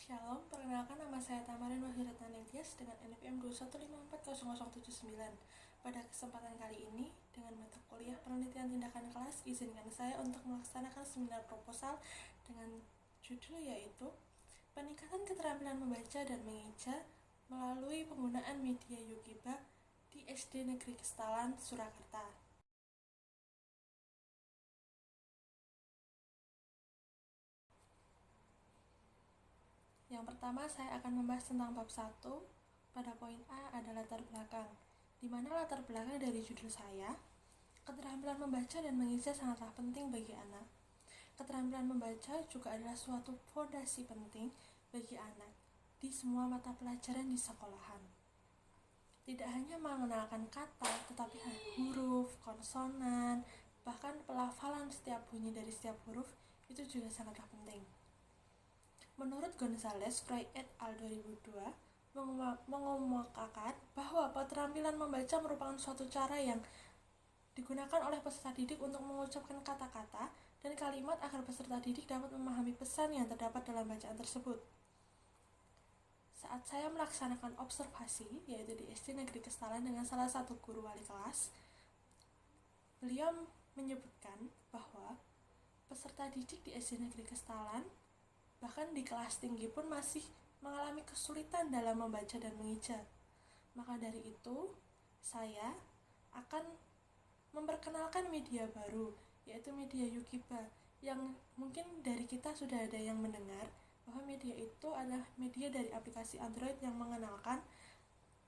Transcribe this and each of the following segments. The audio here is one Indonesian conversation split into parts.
Shalom, perkenalkan nama saya Tamarin Wahiratna Tias dengan NPM 215400079. Pada kesempatan kali ini, dengan mata kuliah penelitian tindakan kelas, izinkan saya untuk melaksanakan seminar proposal dengan judul yaitu Peningkatan Keterampilan Membaca dan Mengeja melalui penggunaan media Yukiba di SD Negeri Kestalan, Surakarta. Yang pertama, saya akan membahas tentang bab 1. Pada poin A ada latar belakang, di mana latar belakang dari judul saya, keterampilan membaca dan mengeja sangatlah penting bagi anak. Keterampilan membaca juga adalah suatu fondasi penting bagi anak di semua mata pelajaran di sekolahan. Tidak hanya mengenalkan kata, tetapi huruf, konsonan, bahkan pelafalan setiap bunyi dari setiap huruf itu juga sangatlah penting. Menurut Gonzales, Fry et al. 2002 mengemukakan bahwa keterampilan membaca merupakan suatu cara yang digunakan oleh peserta didik untuk mengucapkan kata-kata dan kalimat agar peserta didik dapat memahami pesan yang terdapat dalam bacaan tersebut. Saat saya melaksanakan observasi, yaitu di SD Negeri Kestalan dengan salah satu guru wali kelas, beliau menyebutkan bahwa peserta didik di SD Negeri Kestalan bahkan di kelas tinggi pun masih mengalami kesulitan dalam membaca dan mengeja. Maka dari itu, saya akan memperkenalkan media baru, yaitu media Yukiba, yang mungkin dari kita sudah ada yang mendengar bahwa media itu adalah media dari aplikasi Android yang mengenalkan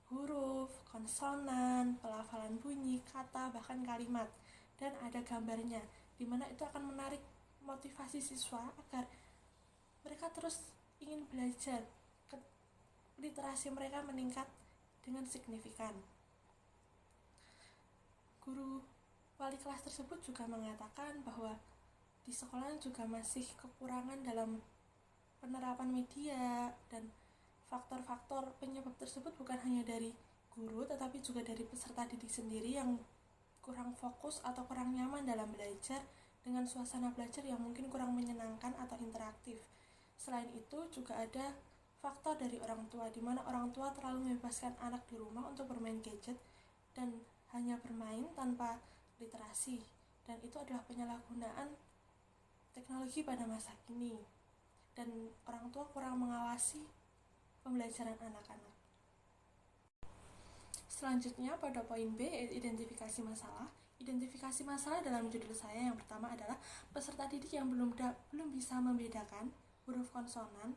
huruf, konsonan, pelafalan bunyi, kata, bahkan kalimat, dan ada gambarnya, dimana itu akan menarik motivasi siswa agar mereka terus ingin belajar, literasi mereka meningkat dengan signifikan. Guru wali kelas tersebut juga mengatakan bahwa di sekolah juga masih kekurangan dalam penerapan media, dan faktor-faktor penyebab tersebut bukan hanya dari guru tetapi juga dari peserta didik sendiri yang kurang fokus atau kurang nyaman dalam belajar dengan suasana belajar yang mungkin kurang menyenangkan atau interaktif. Selain itu juga ada faktor dari orang tua, di mana orang tua terlalu membebaskan anak di rumah untuk bermain gadget dan hanya bermain tanpa literasi, dan itu adalah penyalahgunaan teknologi pada masa kini, dan orang tua kurang mengawasi pembelajaran anak-anak. Selanjutnya pada poin B, identifikasi masalah. Identifikasi masalah dalam judul saya yang pertama adalah peserta didik yang belum bisa membedakan huruf konsonan,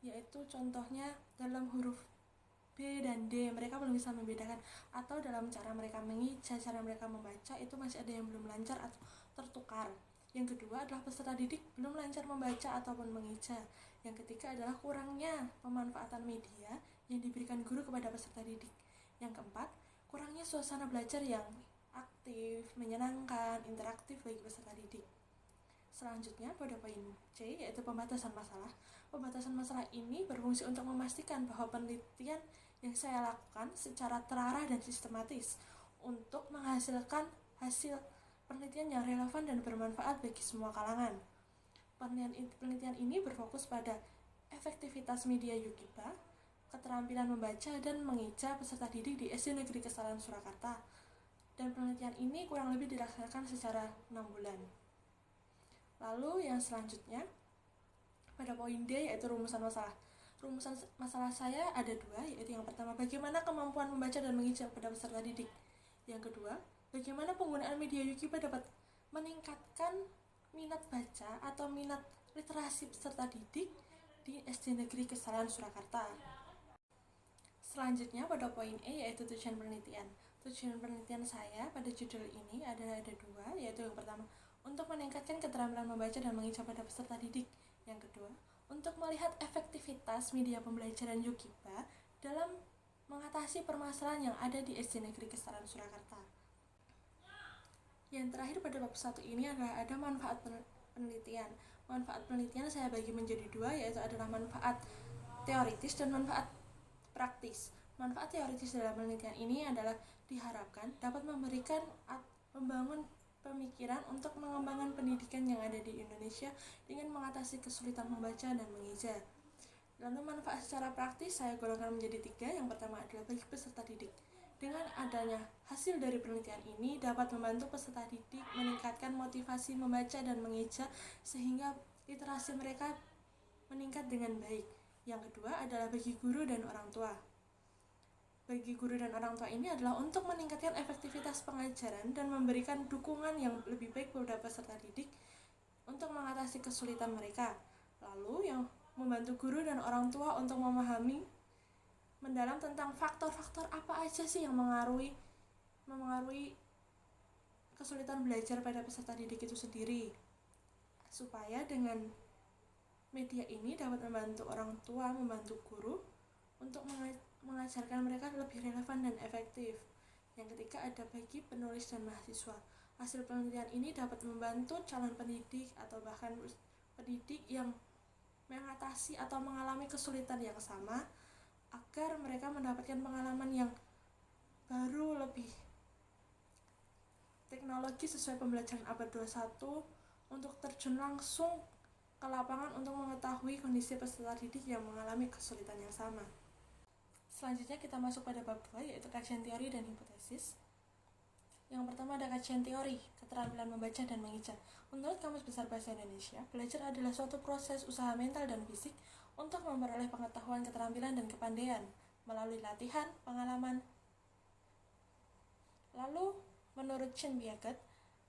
yaitu contohnya dalam huruf B dan D mereka belum bisa membedakan, atau dalam cara mereka mengeja, cara mereka membaca itu masih ada yang belum lancar atau tertukar. Yang kedua adalah peserta didik belum lancar membaca ataupun mengeja. Yang ketiga adalah kurangnya pemanfaatan media yang diberikan guru kepada peserta didik. Yang keempat, kurangnya suasana belajar yang aktif, menyenangkan, interaktif bagi peserta didik. Selanjutnya pada poin C, yaitu pembatasan masalah. Pembatasan masalah ini berfungsi untuk memastikan bahwa penelitian yang saya lakukan secara terarah dan sistematis untuk menghasilkan hasil penelitian yang relevan dan bermanfaat bagi semua kalangan. Penelitian ini berfokus pada efektivitas media Yukiba, keterampilan membaca dan mengeja peserta didik di SD Negeri Kestalan Surakarta, dan penelitian ini kurang lebih dilaksanakan secara 6 bulan. Lalu yang selanjutnya pada poin D, yaitu rumusan masalah. Rumusan masalah saya ada dua, yaitu yang pertama, bagaimana kemampuan membaca dan mengeja pada peserta didik. Yang kedua, bagaimana penggunaan media Yukiba dapat meningkatkan minat baca atau minat literasi peserta didik di SD Negeri Kestalan Surakarta. Selanjutnya pada poin E, yaitu tujuan penelitian. Tujuan penelitian saya pada judul ini ada dua, yaitu yang pertama, untuk meningkatkan keterampilan membaca dan mengeja pada peserta didik. Yang kedua, untuk melihat efektivitas media pembelajaran Yukiba dalam mengatasi permasalahan yang ada di SD Negeri Kestalan Surakarta. Yang terakhir pada bab 1 ini adalah ada manfaat penelitian. Manfaat penelitian saya bagi menjadi dua, yaitu adalah manfaat teoritis dan manfaat praktis. Manfaat teoritis dalam penelitian ini adalah diharapkan dapat membangun pemikiran untuk mengembangkan pendidikan yang ada di Indonesia dengan mengatasi kesulitan membaca dan mengeja. Lalu manfaat secara praktis saya golongkan menjadi 3. Yang pertama adalah bagi peserta didik. Dengan adanya hasil dari penelitian ini dapat membantu peserta didik meningkatkan motivasi membaca dan mengeja sehingga literasi mereka meningkat dengan baik. Yang kedua adalah bagi guru dan orang tua. Bagi guru dan orang tua ini adalah untuk meningkatkan efektivitas pengajaran dan memberikan dukungan yang lebih baik kepada peserta didik untuk mengatasi kesulitan mereka. Lalu yang membantu guru dan orang tua untuk memahami mendalam tentang faktor-faktor apa aja sih yang memengaruhi kesulitan belajar pada peserta didik itu sendiri, supaya dengan media ini dapat membantu orang tua, membantu guru untuk mengajarkan mereka lebih relevan dan efektif. Yang ketiga ada bagi penulis dan mahasiswa. Hasil penelitian ini dapat membantu calon pendidik atau bahkan pendidik yang mengatasi atau mengalami kesulitan yang sama agar mereka mendapatkan pengalaman yang baru, lebih teknologi sesuai pembelajaran abad 21 untuk terjun langsung ke lapangan untuk mengetahui kondisi peserta didik yang mengalami kesulitan yang sama. Selanjutnya kita masuk pada bab 2, yaitu kajian teori dan hipotesis. Yang pertama ada kajian teori, keterampilan membaca dan mengeja. Menurut Kamus Besar Bahasa Indonesia, belajar adalah suatu proses usaha mental dan fisik untuk memperoleh pengetahuan, keterampilan, dan kepandaian melalui latihan, pengalaman. Lalu, menurut Jean Piaget,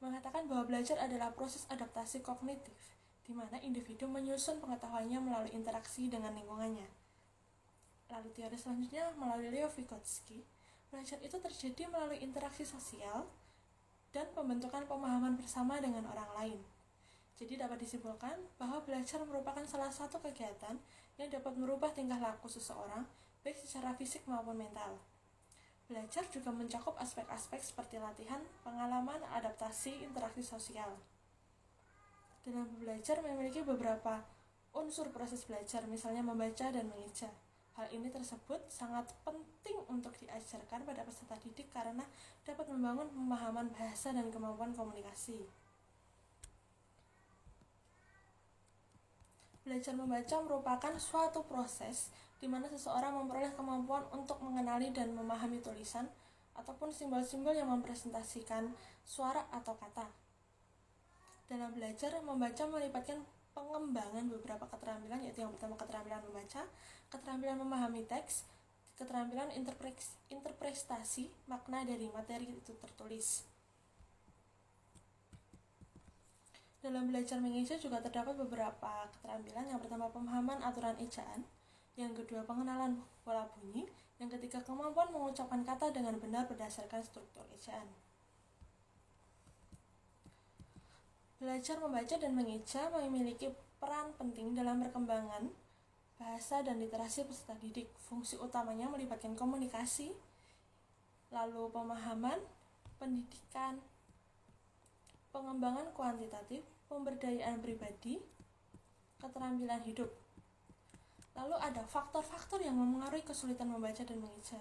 mengatakan bahwa belajar adalah proses adaptasi kognitif, di mana individu menyusun pengetahuannya melalui interaksi dengan lingkungannya. Lalu teori selanjutnya melalui Leo Vygotsky, belajar itu terjadi melalui interaksi sosial dan pembentukan pemahaman bersama dengan orang lain. Jadi dapat disimpulkan bahwa belajar merupakan salah satu kegiatan yang dapat merubah tingkah laku seseorang, baik secara fisik maupun mental. Belajar juga mencakup aspek-aspek seperti latihan, pengalaman, adaptasi, interaksi sosial. Dalam belajar memiliki beberapa unsur proses belajar, misalnya membaca dan mengeja. Hal ini tersebut sangat penting untuk diajarkan pada peserta didik karena dapat membangun pemahaman bahasa dan kemampuan komunikasi. Belajar membaca merupakan suatu proses di mana seseorang memperoleh kemampuan untuk mengenali dan memahami tulisan ataupun simbol-simbol yang mempresentasikan suara atau kata. Dalam belajar membaca melibatkan pengembangan beberapa keterampilan, yaitu yang pertama keterampilan membaca, keterampilan memahami teks, keterampilan interpretasi makna dari materi itu tertulis. Dalam belajar mengeja juga terdapat beberapa keterampilan. Yang pertama pemahaman aturan ejaan, yang kedua pengenalan pola bunyi, yang ketiga kemampuan mengucapkan kata dengan benar berdasarkan struktur ejaan. Belajar membaca dan mengeja memiliki peran penting dalam perkembangan bahasa dan literasi peserta didik. Fungsi utamanya melibatkan komunikasi, lalu pemahaman, pendidikan, pengembangan kuantitatif, pemberdayaan pribadi, keterampilan hidup. Lalu ada faktor-faktor yang memengaruhi kesulitan membaca dan mengeja.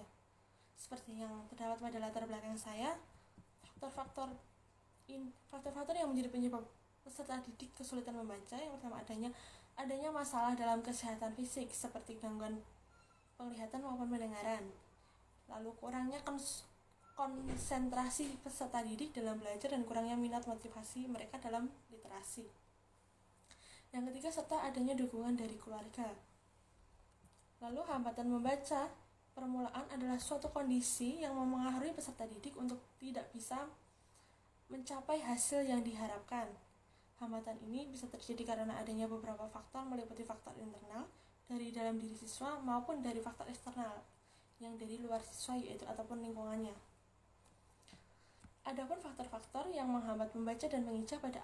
Seperti yang terdapat pada latar belakang saya, faktor-faktor yang menjadi penyebab peserta didik kesulitan membaca. Yang pertama adanya masalah dalam kesehatan fisik seperti gangguan penglihatan maupun pendengaran. Lalu kurangnya konsentrasi peserta didik dalam belajar dan kurangnya minat motivasi mereka dalam literasi. Yang ketiga serta adanya dukungan dari keluarga. Lalu hambatan membaca permulaan adalah suatu kondisi yang memengaruhi peserta didik untuk tidak bisa mencapai hasil yang diharapkan. Hambatan ini bisa terjadi karena adanya beberapa faktor meliputi faktor internal dari dalam diri siswa maupun dari faktor eksternal yang dari luar siswa yaitu ataupun lingkungannya. Adapun faktor-faktor yang menghambat membaca dan mengeja pada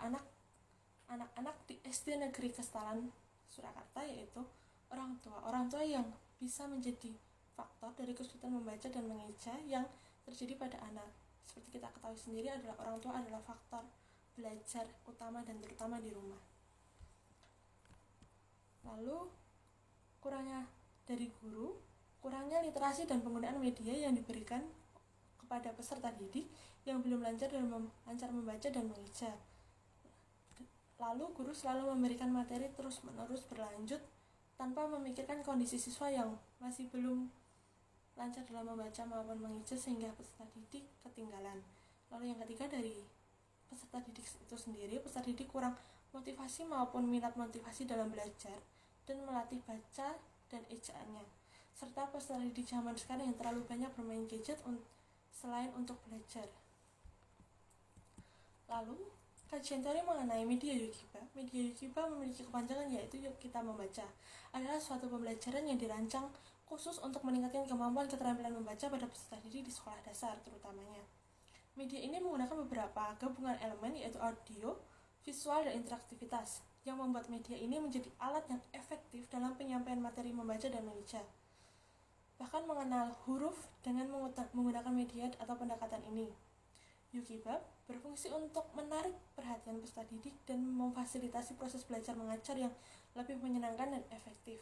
anak-anak di SD Negeri Kestalan Surakarta yaitu orang tua yang bisa menjadi faktor dari kesulitan membaca dan mengeja yang terjadi pada anak. Seperti kita ketahui sendiri adalah orang tua adalah faktor belajar utama dan terutama di rumah. Lalu kurangnya dari guru, kurangnya literasi dan penggunaan media yang diberikan kepada peserta didik yang belum lancar membaca dan mengeja. Lalu guru selalu memberikan materi terus-menerus berlanjut tanpa memikirkan kondisi siswa yang masih belum lancar dalam membaca maupun mengeja sehingga peserta didik ketinggalan. Lalu yang ketiga, dari peserta didik itu sendiri, peserta didik kurang motivasi maupun minat motivasi dalam belajar dan melatih baca dan ejaannya, serta peserta didik zaman sekarang yang terlalu banyak bermain gadget selain untuk belajar. Lalu, kajian teori mengenai media Yukiba. Media Yukiba memiliki kepanjangan yaitu Yuk Kita Membaca. Adalah suatu pembelajaran yang dirancang khusus untuk meningkatkan kemampuan keterampilan membaca pada peserta didik di sekolah dasar terutamanya. Media ini menggunakan beberapa gabungan elemen yaitu audio, visual, dan interaktivitas yang membuat media ini menjadi alat yang efektif dalam penyampaian materi membaca dan mengeja. Bahkan mengenal huruf dengan menggunakan media atau pendekatan ini. Yukiba berfungsi untuk menarik perhatian peserta didik dan memfasilitasi proses belajar mengajar yang lebih menyenangkan dan efektif.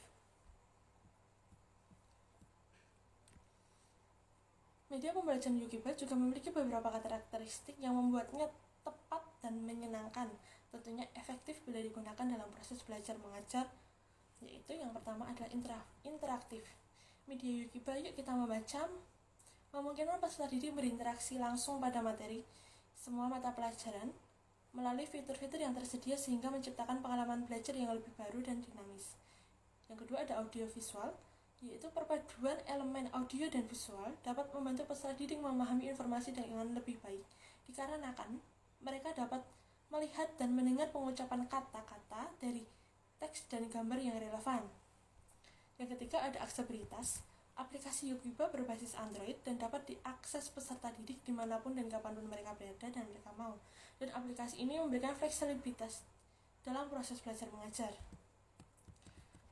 Media pembelajaran Yukiba juga memiliki beberapa karakteristik yang membuatnya tepat dan menyenangkan, tentunya efektif bila digunakan dalam proses belajar mengajar, yaitu yang pertama adalah interaktif. Media Yukiba Yuk Kita Membaca memungkinkan peserta didik berinteraksi langsung pada materi semua mata pelajaran melalui fitur-fitur yang tersedia sehingga menciptakan pengalaman belajar yang lebih baru dan dinamis. Yang kedua ada audiovisual, yaitu perpaduan elemen audio dan visual dapat membantu peserta didik memahami informasi dengan lebih baik, dikarenakan mereka dapat melihat dan mendengar pengucapan kata-kata dari teks dan gambar yang relevan. Yang ketiga ada aksesibilitas. Aplikasi Yukiba berbasis Android dan dapat diakses peserta didik dimanapun dan kapanpun mereka berada dan mereka mau. Dan aplikasi ini memberikan fleksibilitas dalam proses belajar mengajar.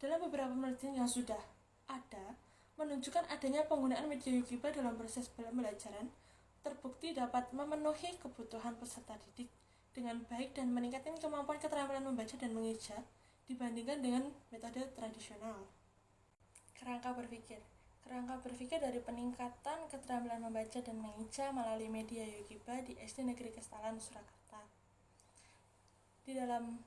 Dalam beberapa penelitian yang sudah ada, menunjukkan adanya penggunaan media Yukiba dalam proses pembelajaran terbukti dapat memenuhi kebutuhan peserta didik dengan baik dan meningkatkan kemampuan keterampilan membaca dan mengeja dibandingkan dengan metode tradisional. Kerangka berpikir dari peningkatan keterampilan membaca dan mengeja melalui media Yukiba di SD Negeri Kestalan Surakarta. Di dalam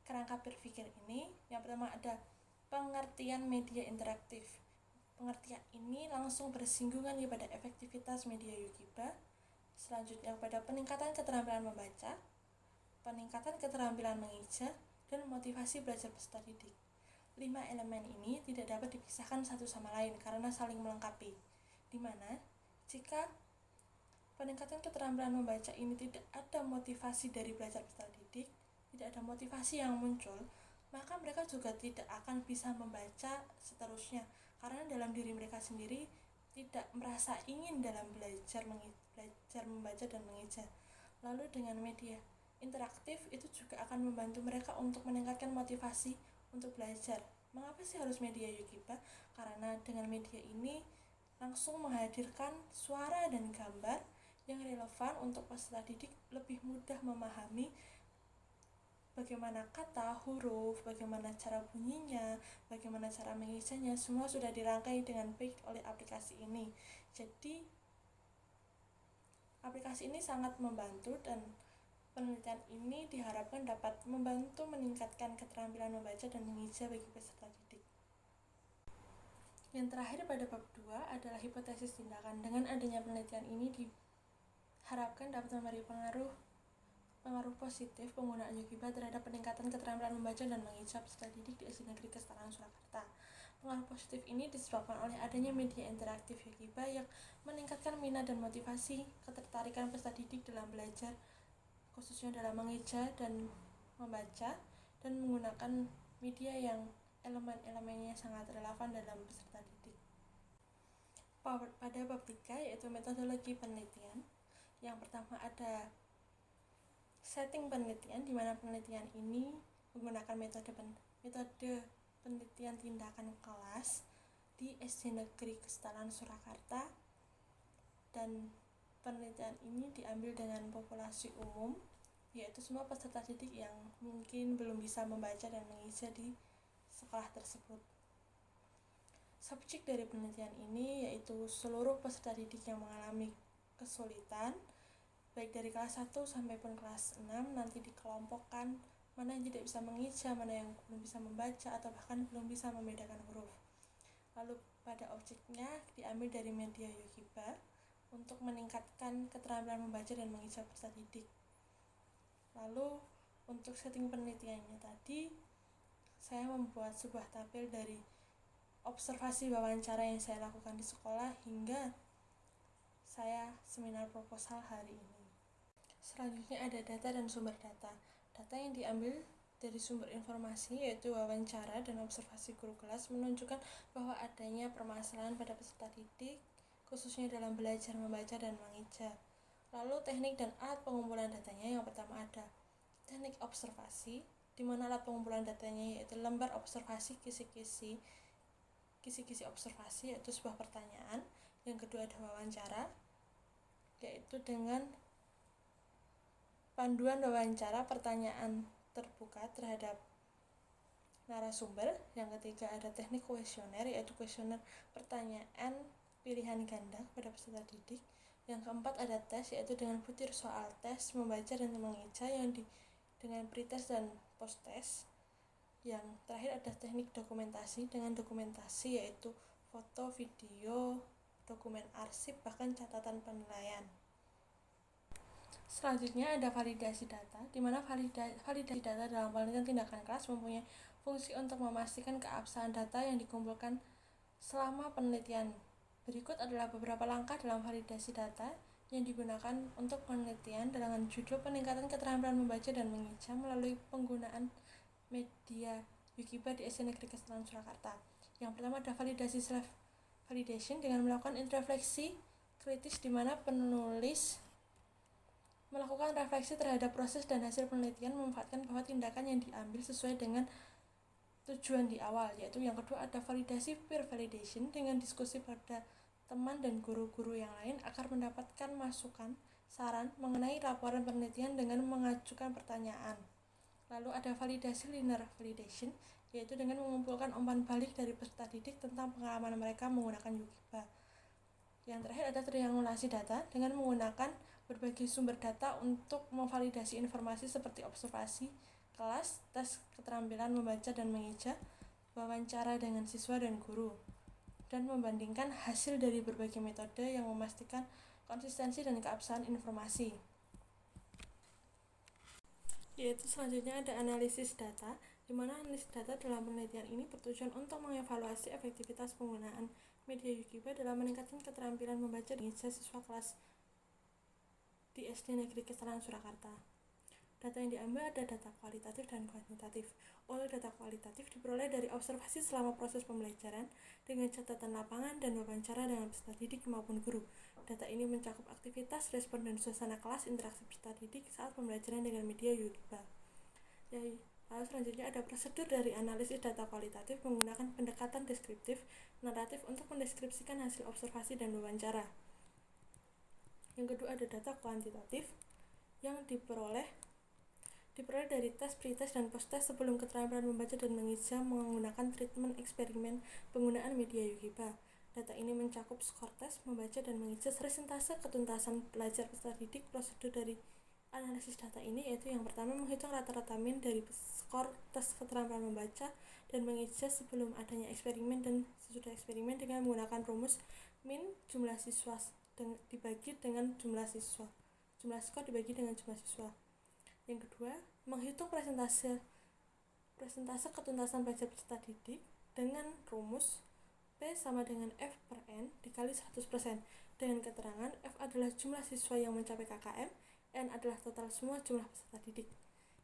kerangka berpikir ini, yang pertama ada pengertian media interaktif. Pengertian ini langsung bersinggungan pada efektivitas media Yukiba. Selanjutnya pada peningkatan keterampilan membaca, peningkatan keterampilan mengeja, dan motivasi belajar peserta didik. 5 elemen ini tidak dapat dipisahkan satu sama lain karena saling melengkapi, di mana jika peningkatan keterampilan membaca ini tidak ada motivasi dari belajar peserta didik, tidak ada motivasi yang muncul, maka mereka juga tidak akan bisa membaca seterusnya karena dalam diri mereka sendiri tidak merasa ingin dalam belajar membaca dan mengeja. Lalu dengan media interaktif itu juga akan membantu mereka untuk meningkatkan motivasi untuk belajar. Mengapa sih harus media Yukiba? Karena dengan media ini langsung menghadirkan suara dan gambar yang relevan untuk peserta didik lebih mudah memahami bagaimana kata, huruf, bagaimana cara bunyinya, bagaimana cara mengejanya, semua sudah dirangkai dengan baik oleh aplikasi ini. Jadi aplikasi ini sangat membantu dan penelitian ini diharapkan dapat membantu meningkatkan keterampilan membaca dan mengeja bagi peserta didik. Yang terakhir pada bab 2 adalah hipotesis tindakan. Dengan adanya penelitian ini diharapkan dapat memberi pengaruh positif penggunaan Yukiba terhadap peningkatan keterampilan membaca dan mengeja peserta didik di SD Negeri Kestalan Surakarta. Pengaruh positif ini disebabkan oleh adanya media interaktif Yukiba yang meningkatkan minat dan motivasi ketertarikan peserta didik dalam belajar, khususnya dalam mengeja dan membaca, dan menggunakan media yang elemen-elemennya sangat relevan dalam peserta didik. Pada bab 3 yaitu metodologi penelitian, yang pertama ada setting penelitian, di mana penelitian ini menggunakan metode penelitian tindakan kelas di SD Negeri Kestalan Surakarta, dan penelitian ini diambil dengan populasi umum, yaitu semua peserta didik yang mungkin belum bisa membaca dan mengeja di sekolah tersebut. Subjek dari penelitian ini yaitu seluruh peserta didik yang mengalami kesulitan, baik dari kelas 1 sampai pun kelas 6 nanti dikelompokkan mana yang tidak bisa mengeja, mana yang belum bisa membaca, atau bahkan belum bisa membedakan huruf. Lalu pada objeknya diambil dari media Yogiba untuk meningkatkan keterampilan membaca dan mengeja peserta didik. Lalu untuk setting penelitiannya tadi, saya membuat sebuah tabel dari observasi wawancara yang saya lakukan di sekolah hingga saya seminar proposal hari ini. Selanjutnya ada data dan sumber data. Data yang diambil dari sumber informasi yaitu wawancara dan observasi guru kelas menunjukkan bahwa adanya permasalahan pada peserta didik, khususnya dalam belajar membaca dan mengeja. Lalu teknik dan alat pengumpulan datanya, yang pertama ada teknik observasi, di mana alat pengumpulan datanya yaitu lembar observasi kisi-kisi observasi yaitu sebuah pertanyaan. Yang kedua ada wawancara, yaitu dengan panduan wawancara pertanyaan terbuka terhadap narasumber. Yang ketiga ada teknik kuesioner, yaitu kuesioner pertanyaan pilihan ganda kepada peserta didik. Yang keempat ada tes, yaitu dengan butir soal tes membaca dan mengeja yang dengan pretest dan post-test. Yang terakhir ada teknik dokumentasi, dengan dokumentasi yaitu foto, video, dokumen arsip, bahkan catatan penilaian. Selanjutnya ada validasi data, di mana validasi data dalam penelitian tindakan kelas mempunyai fungsi untuk memastikan keabsahan data yang dikumpulkan selama penelitian. Berikut adalah beberapa langkah dalam validasi data yang digunakan untuk penelitian dengan judul peningkatan keterampilan membaca dan mengeja melalui penggunaan media Yogiba di SD Negeri Kesatuan Surakarta. Yang pertama ada validasi self-validation dengan melakukan introfleksi kritis, di mana penulis melakukan refleksi terhadap proses dan hasil penelitian, memanfaatkan bahwa tindakan yang diambil sesuai dengan tujuan di awal. Yaitu yang kedua ada validasi peer validation dengan diskusi pada teman dan guru-guru yang lain agar mendapatkan masukan, saran mengenai laporan penelitian dengan mengajukan pertanyaan. Lalu ada validasi linear validation, yaitu dengan mengumpulkan umpan balik dari peserta didik tentang pengalaman mereka menggunakan Yogiba. Yang terakhir ada triangulasi data dengan menggunakan berbagai sumber data untuk memvalidasi informasi seperti observasi kelas, tes keterampilan membaca dan mengeja, wawancara dengan siswa dan guru, dan membandingkan hasil dari berbagai metode yang memastikan konsistensi dan keabsahan informasi. Yaitu selanjutnya ada analisis data, di mana analisis data dalam penelitian ini bertujuan untuk mengevaluasi efektivitas penggunaan media Yogiba dalam meningkatkan keterampilan membaca dan mengeja siswa kelas di SD Negeri Kesatuan Surakarta. Data yang diambil ada data kualitatif dan kuantitatif. Untuk data kualitatif diperoleh dari observasi selama proses pembelajaran dengan catatan lapangan dan wawancara dengan peserta didik maupun guru. Data ini mencakup aktivitas, respon, dan suasana kelas, interaksi peserta didik saat pembelajaran dengan media Yogiba. Lalu selanjutnya ada prosedur dari analisis data kualitatif menggunakan pendekatan deskriptif, naratif untuk mendeskripsikan hasil observasi dan wawancara. Yang kedua ada data kuantitatif yang diperoleh dari tes, pretest, dan post-test sebelum keterampilan membaca dan mengeja menggunakan treatment eksperimen penggunaan media Yogiba. Data ini mencakup skor tes, membaca dan mengeja, persentase ketuntasan belajar peserta didik. Prosedur dari analisis data ini yaitu yang pertama menghitung rata-rata min dari skor tes keterampilan membaca dan mengeja sebelum adanya eksperimen dan sesudah eksperimen dengan menggunakan rumus min jumlah siswa dibagi dengan jumlah siswa, jumlah skor dibagi dengan jumlah siswa. Yang kedua, menghitung persentase ketuntasan belajar peserta didik dengan rumus P sama dengan F per N dikali 100%, dengan keterangan F adalah jumlah siswa yang mencapai KKM, N adalah total semua jumlah peserta didik.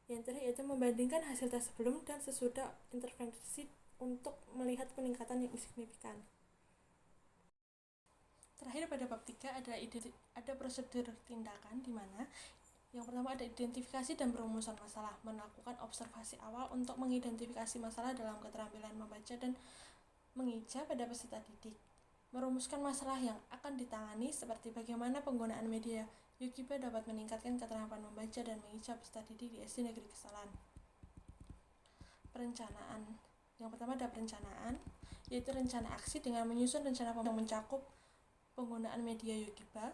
Yang terakhir yaitu membandingkan hasil tes sebelum dan sesudah intervensi untuk melihat peningkatan yang signifikan. Terakhir pada bab 3 ada prosedur tindakan, di mana yang pertama ada identifikasi dan perumusan masalah, melakukan observasi awal untuk mengidentifikasi masalah dalam keterampilan membaca dan mengeja pada peserta didik, merumuskan masalah yang akan ditangani seperti bagaimana penggunaan media Yogiba dapat meningkatkan keterampilan membaca dan mengeja peserta didik di SD Negeri Kesatuan. Perencanaan, yang pertama ada perencanaan, yaitu rencana aksi dengan menyusun rencana yang mencakup penggunaan media Yogiba.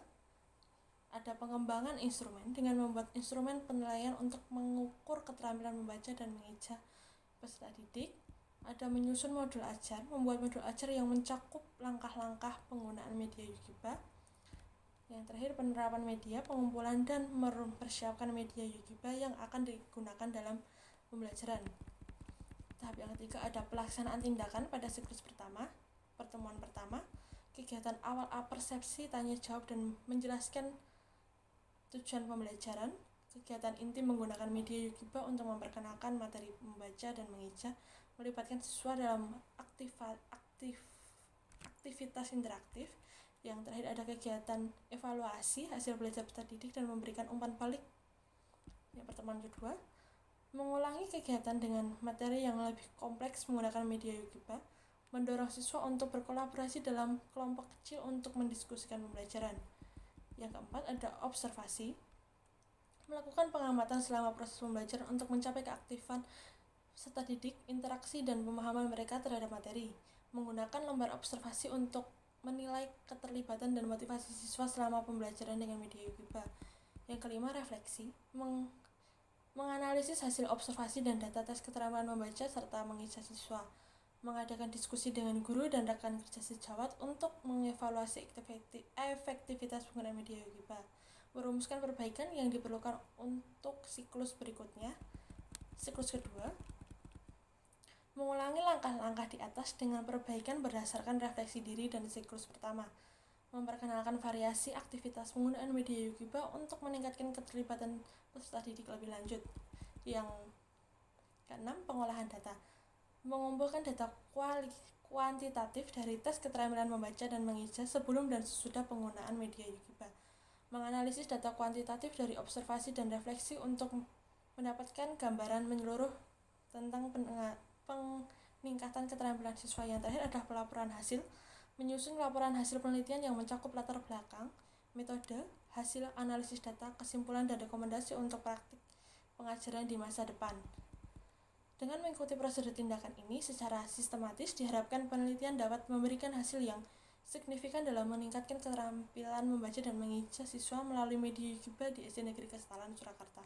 Ada pengembangan instrumen dengan membuat instrumen penilaian untuk mengukur keterampilan membaca dan mengeja peserta didik. Ada menyusun modul ajar, membuat modul ajar yang mencakup langkah-langkah penggunaan media Yugiba. Yang terakhir, penerapan media, pengumpulan dan mempersiapkan media Yugiba yang akan digunakan dalam pembelajaran. Tahap yang ketiga ada pelaksanaan tindakan pada siklus pertama. Pertemuan pertama, kegiatan awal persepsi, tanya jawab dan menjelaskan tujuan pembelajaran. Kegiatan inti menggunakan media Yugiba untuk memperkenalkan materi membaca dan mengeja, melibatkan siswa dalam aktivitas interaktif. Yang terakhir ada kegiatan evaluasi hasil belajar peserta didik dan memberikan umpan balik. Yang pertemuan kedua, mengulangi kegiatan dengan materi yang lebih kompleks menggunakan media Yugiba, mendorong siswa untuk berkolaborasi dalam kelompok kecil untuk mendiskusikan pembelajaran. Yang keempat ada observasi, melakukan pengamatan selama proses pembelajaran untuk mencapai keaktifan peserta didik, interaksi dan pemahaman mereka terhadap materi, menggunakan lembar observasi untuk menilai keterlibatan dan motivasi siswa selama pembelajaran dengan media Yugiba. Yang kelima, refleksi, menganalisis hasil observasi dan data tes keterampilan membaca serta mengeja siswa, mengadakan diskusi dengan guru dan rekan kerja sejawat untuk mengevaluasi efektivitas penggunaan media Yugiba, merumuskan perbaikan yang diperlukan untuk siklus berikutnya. Siklus kedua, mengulangi langkah-langkah di atas dengan perbaikan berdasarkan refleksi diri dan siklus pertama, memperkenalkan variasi aktivitas penggunaan media Yugiba untuk meningkatkan keterlibatan peserta didik lebih lanjut. Yang keenam, pengolahan data, mengumpulkan data kuantitatif dari tes keterampilan membaca dan mengeja sebelum dan sesudah penggunaan media Yugiba, menganalisis data kuantitatif dari observasi dan refleksi untuk mendapatkan gambaran menyeluruh tentang peningkatan keterampilan siswa. Yang terakhir adalah pelaporan hasil, menyusun laporan hasil penelitian yang mencakup latar belakang, metode, hasil analisis data, kesimpulan dan rekomendasi untuk praktik pengajaran di masa depan. Dengan mengikuti prosedur tindakan ini secara sistematis, diharapkan penelitian dapat memberikan hasil yang signifikan dalam meningkatkan keterampilan membaca dan mengeja siswa melalui media Yugiba di SD Negeri Kestalan, Surakarta.